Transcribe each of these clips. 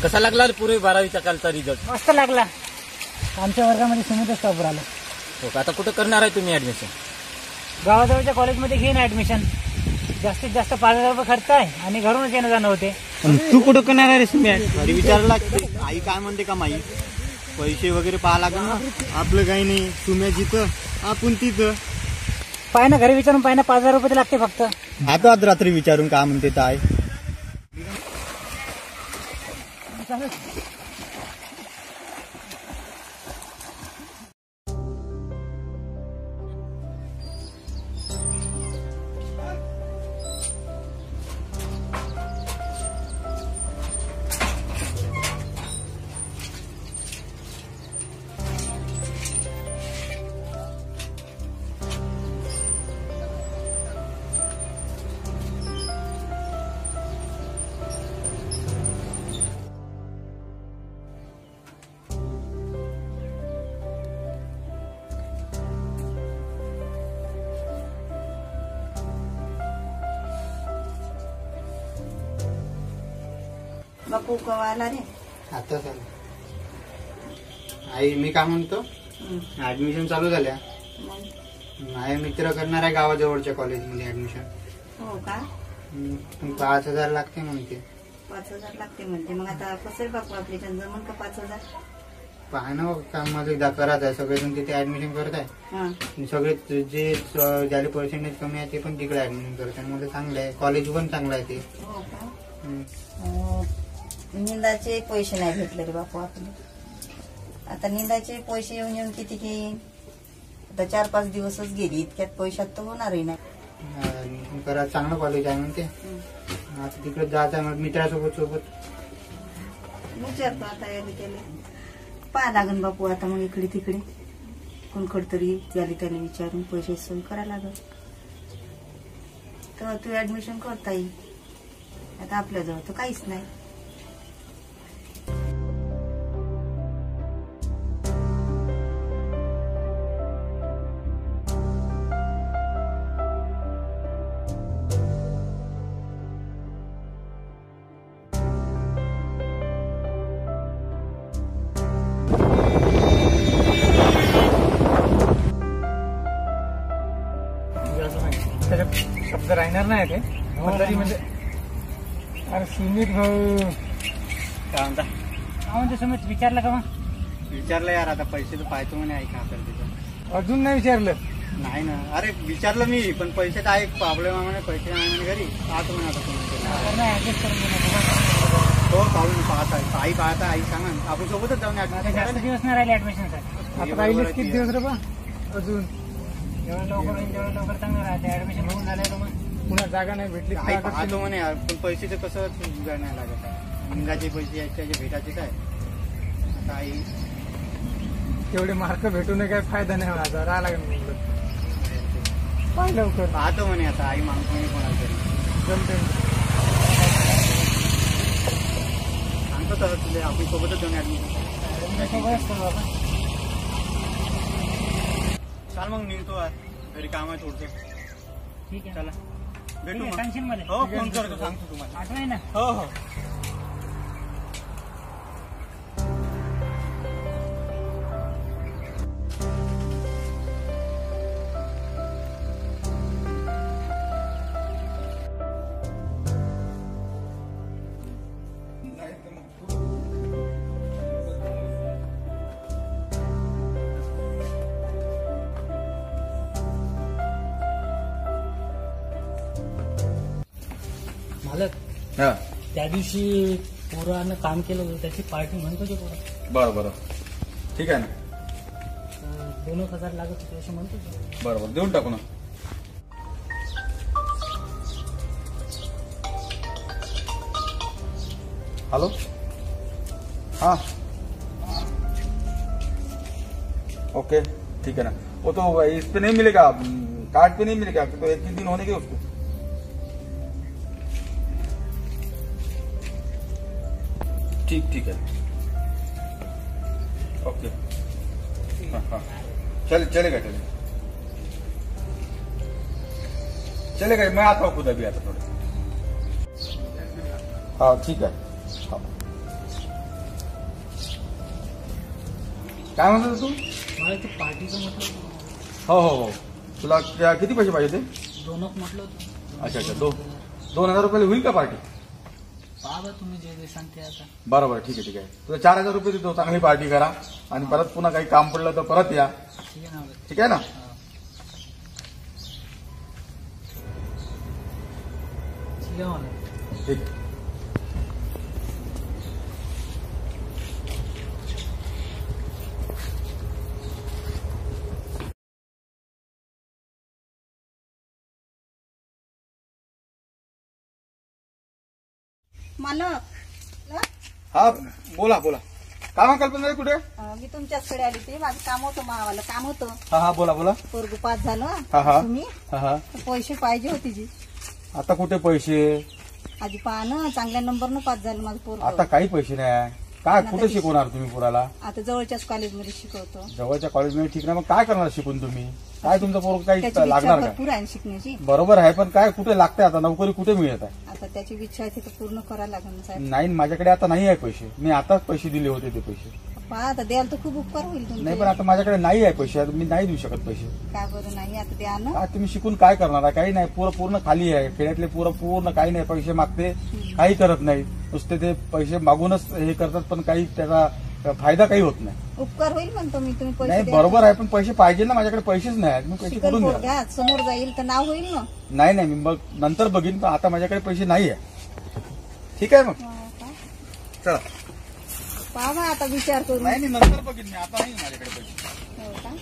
कसा लागला पूर्वी 12वीचा कालचा रिझल्ट? मस्त लागला. आमच्या वर्गामध्ये सुमितच टॉपर आला. हो का? आता कुठं करणार आहे तुम्ही ऍडमिशन? गावाजवळच्या कॉलेजमध्ये घेईन ऍडमिशन. जास्तीत जास्त 5,000 रुपये खर्च आहे आणि घरूनच येणं जाणं होते. तू कुठं करणार आहे सुम्या? घरी विचारला आई काय म्हणते का माई? पैसे वगैरे पाहा लागेल ना. आपलं काही नाही, सुम्या जिथं आपण तिथं. पाय ना घरी विचारून पाय ना, 5,000 रुपये लागते फक्त. आता आज रात्री विचारून काय म्हणते तर आई. बापू कवा आला रे? आता चालू. आई मी काय म्हणतो, ऍडमिशन चालू झाल्या. माझे मित्र करणार आहे गावाजवळच्या कॉलेजमध्ये ऍडमिशन. हो का? 5,000 लागते म्हणते. 5,000 लागते म्हणते. मग आता कसं बापू आपली जमन का 5,000? पहा ना काम माझं एकदा करायचं आहे. सगळेजण तिथे ऍडमिशन करत आहे. सगळे जे ज्याला पर्सेंटेज कमी आहे ते पण तिकडे ऍडमिशन करत आहे. मला चांगलं आहे, कॉलेज पण चांगलं आहे ते. हो का? निंदाचे पैसे नाही भेटले रे बापू आपले. आता निंदाचे पैसे येऊन येऊन किती घेईन? आता 4-5 दिवसच गेली. इतक्यात पैशात तर होणारही नाही. करा, चांगलं कॉलेज आहे म्हणते. आता तिकडे जायचं आहे मित्रासोबत विचारतो आता याला त्याला. पाहा लागन बापू आता मग इकडे तिकडे कोणकडे तरी याला त्याला विचारून पैसे सोय करा लागल. तर तू ऍडमिशन करता येईल. आता आपल्याजवळ तर काहीच नाही. शब्द राहणार नाही ते तरी म्हणजे. अरे सुमित भाऊ काय म्हणता? काय म्हणते सुमित? विचारलं का? मग विचारलं यार, आता पैसे तर पाहतो म्हणे. ऐका करते अजून नाही विचारलं? नाही ना. अरे विचारलं मी, पण पैसे काय प्रॉब्लेम आहे म्हणे. पैसे नाही म्हणे घरी. पाहतो म्हणे आता तुम्ही. ऍडजस्ट करून घेणार. हो पाहून पाहता आई पाहता. आई सांगा आपण सोबतच जाऊन जास्त दिवस नाही राहिले ऍडमिशनसाठी. आता राहिलेच किती दिवस रे बा? अजून जेवढं लवकर होईल तेवढं लवकर चांगलं राहते. ऍडमिशन होऊन झालं मग पुन्हा जागा नाही भेटली. आई पाहतो म्हणे. पण पैसेचं कसं नाही लागत. निंदाचे पैसे आहेत त्याचे भेटायचेच आहे. आता आई तेवढे मार्क भेटून काही फायदा नाही माझा. राहा लागेल पाय लवकर. पाहतो म्हणे आता आई मागतो म्हणे कोणाला तरी. जमते सांगतो तसं तुला. आपण सोबतच जाऊन ऍडमिशन बाबा. चाल मग निघतो. घरी काम आहे थोडस. ठीक आहे चला भेटू मग. सांगशील मला? हो फोन करतो, सांगतो तुम्हाला. आठवण ना? हो हो. मालक, त्या दिवशी पोरानं काम केलं होतं त्याची पार्टी म्हणतो ते पोरा. बरं बरं ठीक आहे ना. 2,000 लागत होते असं म्हणतो ते. बरं बरं देऊन टाकू ना. हेलो हाँ ओके ठीक है ना. वो तो इस पे नहीं मिलेगा, कार्ड पे नहीं मिलेगा, तो 1 दिन होने के उसको. ठीक है ओके. हाँ हाँ चलेगा मैं आता हूँ खुद अभी आता थोड़ा. हाँ ठीक है. हाँ काय म्हणतो तू? मला ते पार्टीचं म्हटलं हो हो हो. तुला किती पैसे पाहिजे ते? 2 म्हटलं होतं. अच्छा अच्छा. 2,000 रुपयाला होईल का पार्टी? बाबा तुम्ही जे सांगते आता. बरोबर, ठीक आहे ठीक आहे. तुला 4,000 रुपये देतो, चांगली पार्टी करा आणि परत पुन्हा काही काम पडलं तर परत या. ठीक आहे ना. ठीक आहे ना? ठीक आहे मला. ठीक. मालक हा बोला बोला. काय कल्पना कुठे? मी तुमच्याचकडे आली होती. माझं काम होतं, मावाला काम होतं. हा हा बोला बोला. पोरगू पास झालं हा हा. तुम्ही हा हा. तर पैसे पाहिजे होते जी. आता कुठे पैसे? आधी पहा ना, चांगल्या नंबरनं पास झालं माझं पोरग. आता काही पैसे नाही. काय कुठे शिकवणार तुम्ही पोराला? आता जवळच्याच कॉलेजमध्ये शिकवतो. जवळच्या कॉलेजमध्ये ठीक नाही, मग काय करणार शिकून तुम्ही? काय तुमचं पोरग त्याची काही इच्छा लागणार का? भरपूर आहे शिकण्याची. बरोबर आहे, पण काय कुठे लागते आता? नोकरी कुठे मिळत आहे? आता त्याची इच्छा आहे ती पूर्ण करायला लागेल साहेब. नाही, माझ्याकडे आता नाही आहे पैसे. मी आताच पैसे दिले होते ते पैसे. पहा आता द्याल तर खूप उपकार होईल नाही, तुमचे. पण आता माझ्याकडे नाही आहे पैसे. आता मी नाही देऊ शकत पैसे. काय बरं नाही आता द्या ना. काय तुम्ही शिकून काय करणार आहे? काही नाही, पूर्ण खाली आहे. खेड्यातले पूर्ण काही नाही. पैसे मागते, काही करत नाही. नुसते ते पैसे मागूनच हे करतात, पण काही त्याचा फायदा काही होत नाही. उपकार होईल म्हणतो मी, तुम्ही पैसे नाही द्या. बरोबर आहे, पण पैसे पाहिजे ना. माझ्याकडे पैसेच नाही आहेत. मी पैसे शिकल कुठून द्या? पोरगा समोर जाईल तर नाव होईल ना. नाही नाही, मी मग नंतर बघीन, पण आता माझ्याकडे पैसे नाही आहे. ठीक आहे मग, हो का? चला. पहा आता विचार करून. नाही नाही, नंतर बघीन मी. आता नाही माझ्याकडे पैसे. हो का?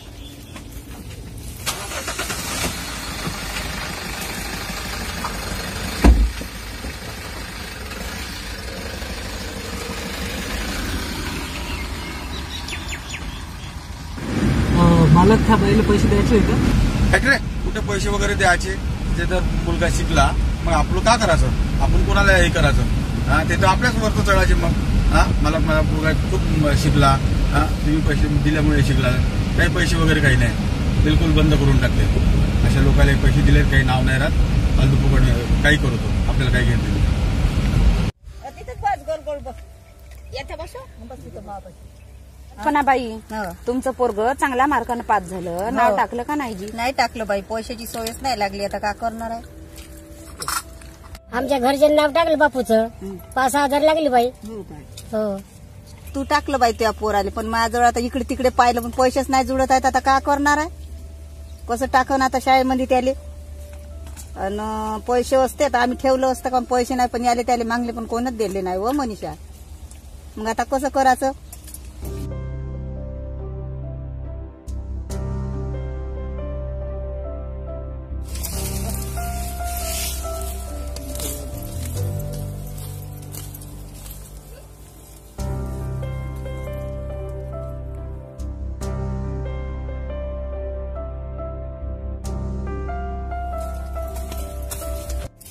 मालक त्या बाईला पैसे द्यायचे का? रे कुठे पैसे वगैरे द्यायचे? ते जर मुलगा शिकला, मग आपलं का करायचं? आपण कोणाला हे करायचं? हा, ते तर आपल्याच वरती चढायचे मग. हा, मला मुलगा खूप शिकला, हा, तुम्ही पैसे दिल्यामुळे शिकला. काही पैसे वगैरे काही नाही, बिलकुल बंद करून टाकले. अशा लोकांना पैसे दिले काही नाव नाही राहत. फालतू फुकट काही करतो, आपल्याला काही घेत नाही. तिथंच बस गोल गोल बस. येथे बसो बस तिथं बाबा. पण बाई हो. तुमचं पोरग चांगल्या मार्कानं पास झालं, नाव टाकलं का नाही जी? नाही टाकलं बाई, पैशाची सोयच नाही लागली. आता का करणार आहे? आमच्या घरचे नाव टाकलं बापूचं. 5,000 लागली बाई. हो. तू टाकलं बाई त्या पोराले, पण माझ्याजवळ आता इकडे तिकडे पाहिलं पण पैसेच नाही जुळत आहेत. आता का करणार आहे? कसं टाकन आता शाळेमध्ये त्याले? आणि पैसे असते तर आम्ही ठेवलं असतं का? पैसे नाही, पण याले त्याले मागले पण कोणच दिले नाही व मनीषा. मग आता कसं करायचं?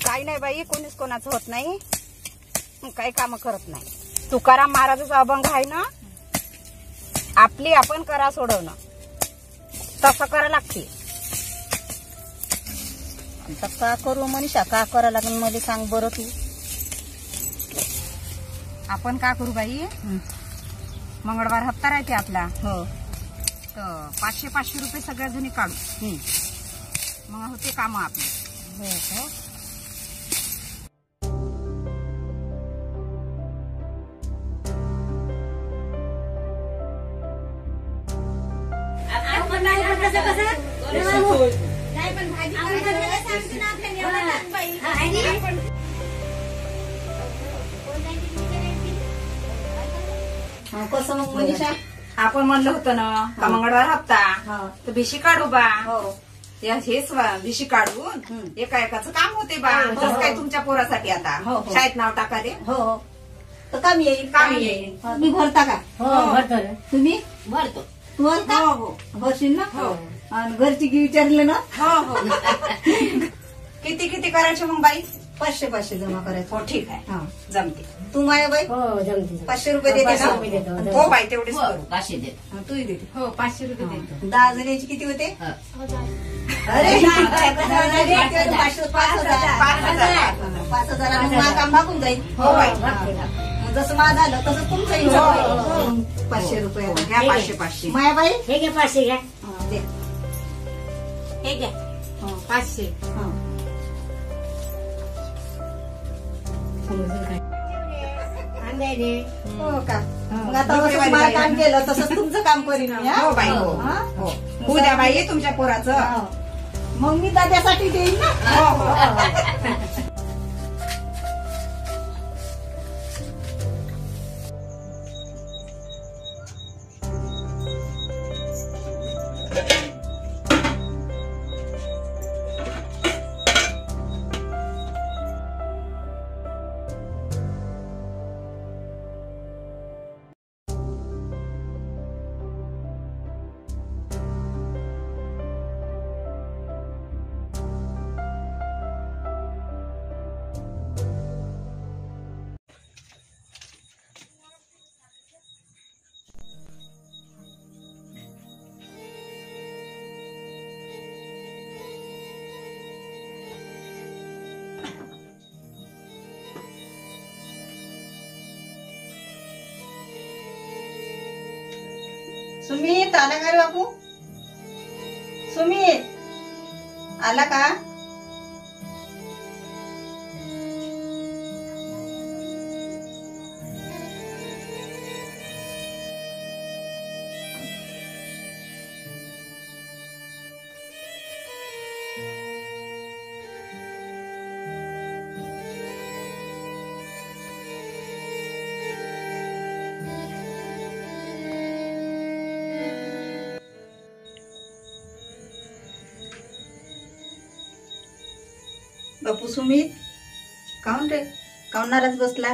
काही नाही बाई, कोणीच कोणाचं होत नाही, काही काम करत नाही. तुकाराम महाराजाचा अभंग आहे ना, आपली आपण करा सोडवणं, तसं करा लागते. आता का करू मनीषा? का करा लागेल मला सांग बरं तू. आपण का करू बाई? मंगळवार हप्ता राहते आपला, हो. तर 500-500 रुपये सगळ्या जणी काढू, मग होते काम आपली. हो का? कसं मग मनीषा? आपण म्हणलं होतं ना का मंगळवार हप्ता, तर भिशी काढू बा. हो. हेच भिशी काढून एका एकाचं काम होते बा. तसं काय तुमच्या पोरासाठी आता हो, हो. शाळेत नाव टाका रे. हो हो. तर काम येईल. काम येईल. तुम्ही भरता का? हो भरतो रे. तुम्ही भरतो. तू भरता? हो हो भरशील ना? हो. आणि घरची की विचारलं ना? हो हो. किती किती करायचे मग बाई? 500 जमा करायचं. हो ठीक आहे, हा. जमते. तू माया बाई हो जमते. 500 रुपये देते 500 रुपये ना? देतो. हो बाई, तेवढेच करू. हा, तूही देते. हो 500 रुपये देतो. 10 जणांची किती होते? अरे 5,000 5,000. 5,000 काम भागून जाईल. हो बाई. मग जसं माझं झालं तसं तुमचंही होईल. 500 रुपये घ्या 500. मायाबाई हे घे 500 घ्या. दे. हे घ्या 500. आणले रे. हो का? मग आता जसं मला काम केलं तसंच तुमचं काम करीन मी, हा? हो बाई, हो. हा? उद्या बाई तुमच्या पोराचं. मग मी त्यासाठी देईन ना. सुमित आला का रे बापू? सुमित आला का? बापू सुमित काऊन रे काऊन नाराज बसला?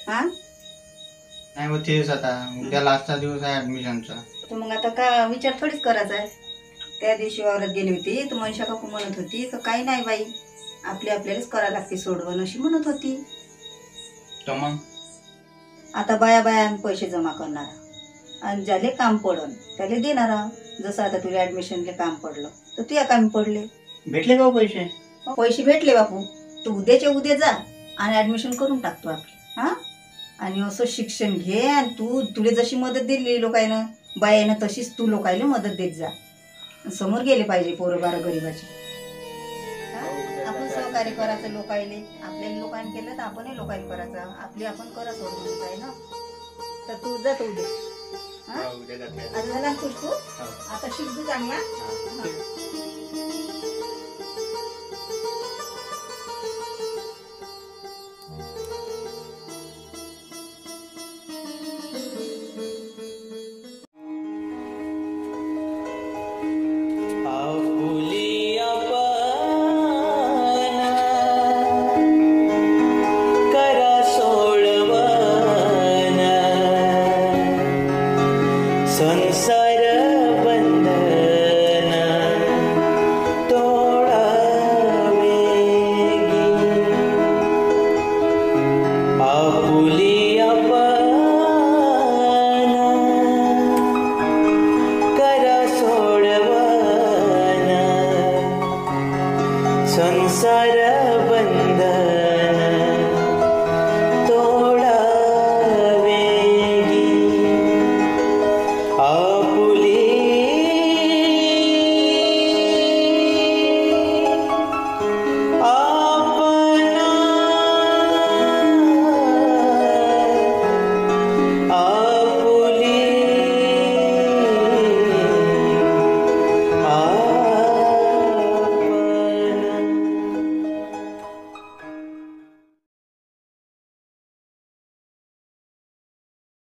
हा नाही मग तेच आता उद्या लास्टचा दिवस आहे ऍडमिशनचा. तर मग आता का विचार थोडीच करायचा आहे. त्या दिवशी वावरात गेली होती तर मनशा काकू म्हणत होती का काही नाही बाई आपल्यालाच करावं लागते सोडवण अशी म्हणत होती. तर मग आता बाया आम्ही पैसे जमा करणार आणि ज्याले काम पडन त्याला देणार. जसं आता तुला ऍडमिशनले काम पडलं तर तुया कामी पडले. भेटले का हो पैसे? पैसे भेटले बापू. तू उद्याच्या उद्या जा आणि ऍडमिशन करून टाकतो आपली. हा आणि असं शिक्षण घे आणि तुला जशी मदत दिली लोकांना बायानं तशीच तू लोकांना मदत देत जा. समोर गेले पाहिजे पोरं बारा गरीबाचे. आपण सहकार्य करायचं लोकांना. आपल्या लोकांनी केलं तर आपणही लोकांनी करायचं. आपली आपण करा सोडून आहे ना. तर तू जात उद्या. आज झाला तू आता शिकू चांगला. संसार बंधन तोडावे आपुली आपण करा सोडवन संसार